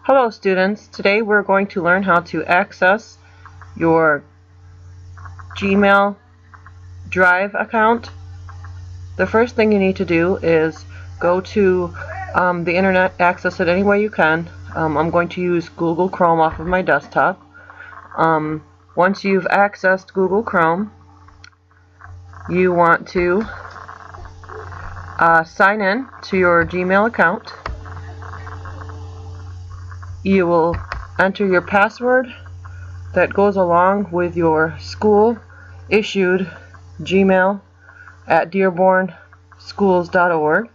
Hello students, today we're going to learn how to access your Gmail Drive account. The first thing you need to do is go to the internet, access it any way you can. I'm going to use Google Chrome off of my desktop. Once you've accessed Google Chrome, you want to sign in to your Gmail account. You will enter your password that goes along with your school issued Gmail at dearbornschools.org.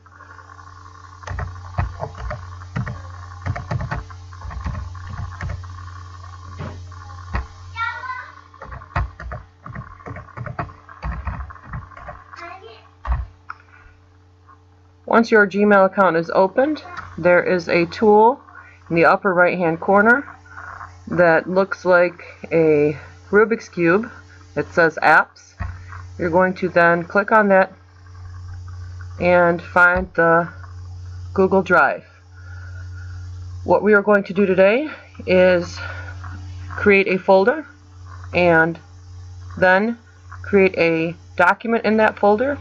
Once your Gmail account is opened, there is a tool in the upper right hand corner that looks like a Rubik's Cube. It says apps. You're going to then click on that and find the Google Drive. What we are going to do today is create a folder and then create a document in that folder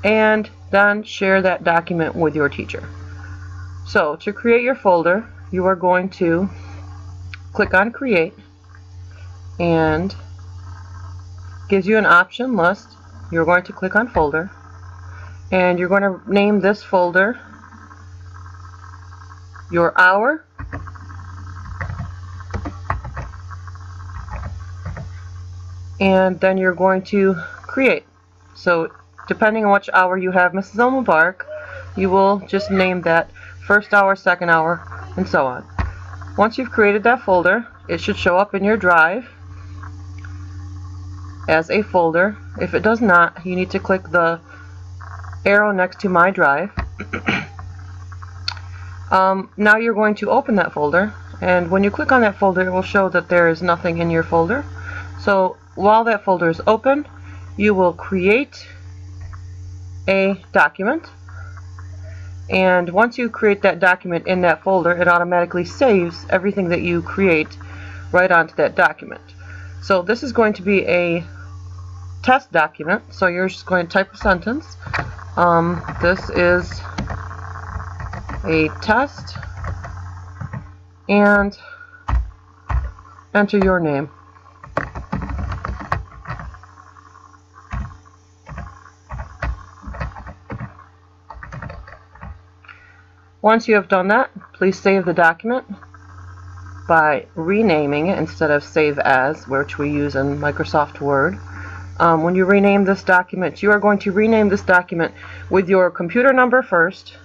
and then share that document with your teacher. So to create your folder, you are going to click on Create, and gives you an option list. You're going to click on Folder, and you're going to name this folder your hour, and then you're going to create. So depending on which hour you have Mrs. El-Mubarak, you will just name that first hour, second hour, and so on. Once you've created that folder, it should show up in your drive as a folder. If it does not, you need to click the arrow next to My Drive. Now you're going to open that folder, and when you click on that folder, it will show that there is nothing in your folder. So while that folder is open, you will create a document. And once you create that document in that folder, it automatically saves everything that you create right onto that document. So this is going to be a test document, so you're just going to type a sentence. This is a test, and enter your name. Once you have done that, please save the document by renaming it instead of save as, which we use in Microsoft Word. When you rename this document, you are going to rename this document with your computer number first,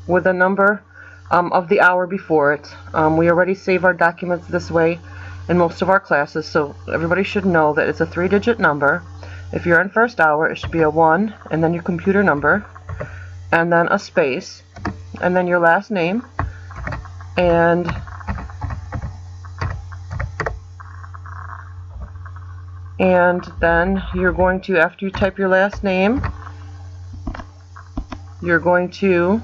with the number of the hour before it. We already save our documents this way in most of our classes, so everybody should know that it's a 3-digit number. If you're in first hour, it should be a 1, and then your computer number, and then a space, and then your last name, and then you're going to, after you type your last name, you're going to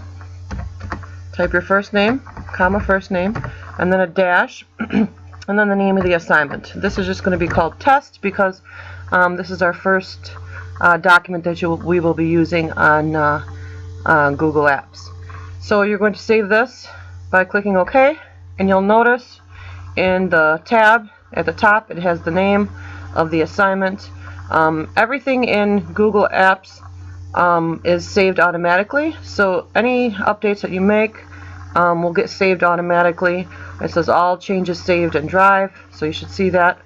type your first name, comma first name, and then a dash, and then the name of the assignment. This is just going to be called test because this is our first document that we will be using on Google Apps. So you're going to save this by clicking OK, and you'll notice in the tab at the top it has the name of the assignment. Everything in Google Apps is saved automatically, so any updates that you make will get saved automatically. It says all changes saved in Drive, so you should see that.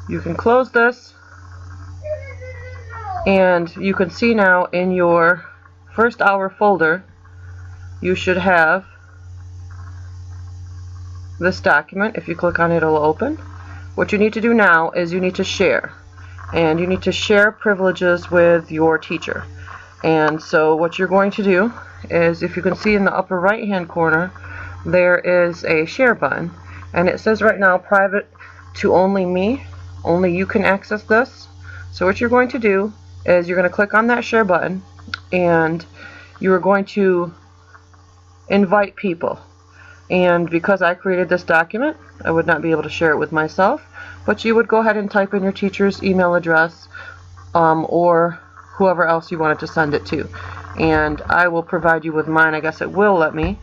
You can close this, and you can see now in your first hour folder you should have this document. If you click on it, it'll open. What you need to do now is you need to share, and you need to share privileges with your teacher. And so what you're going to do is, if you can see in the upper right hand corner, there is a share button, and it says right now private to only me. Only you can access this. So what you're going to do is you're going to click on that share button, and you are going to invite people. And because I created this document, I would not be able to share it with myself, but you would go ahead and type in your teacher's email address or whoever else you wanted to send it to. And I will provide you with mine. I guess it will let me.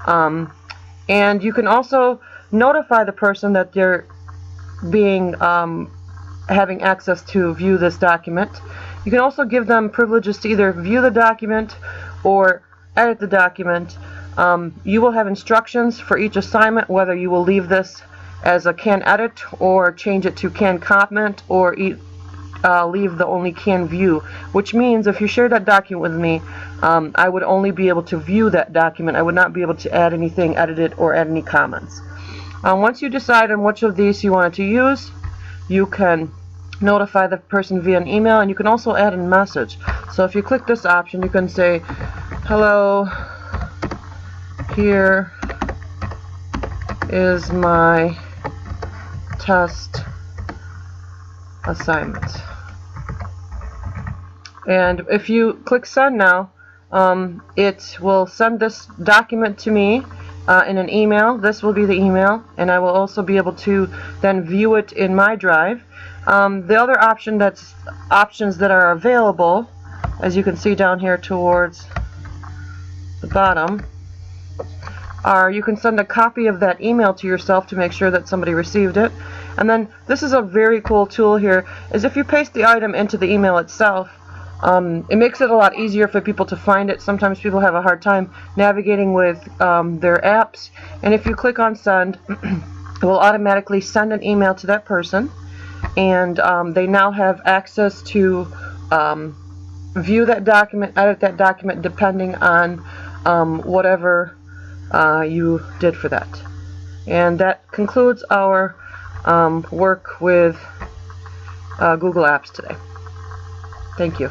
And you can also notify the person that they're being having access to view this document. You can also give them privileges to either view the document or edit the document. You will have instructions for each assignment, whether you will leave this as a can edit or change it to can comment or leave the only can view, which means if you share that document with me, I would only be able to view that document. I would not be able to add anything, edit it, or add any comments. Once you decide on which of these you wanted to use, you can notify the person via an email, and you can also add a message. So if you click this option, you can say, hello, here is my test assignment. And if you click send now, it will send this document to me in an email. This will be the email, and I will also be able to then view it in my drive. The other options that are available, as you can see down here towards the bottom, are you can send a copy of that email to yourself to make sure that somebody received it. And then this is a very cool tool here, is if you paste the item into the email itself, it makes it a lot easier for people to find it. Sometimes people have a hard time navigating with their apps, and if you click on send, it will automatically send an email to that person, and they now have access to view that document, edit that document, depending on whatever you did for that. And that concludes our work with Google Apps today. Thank you.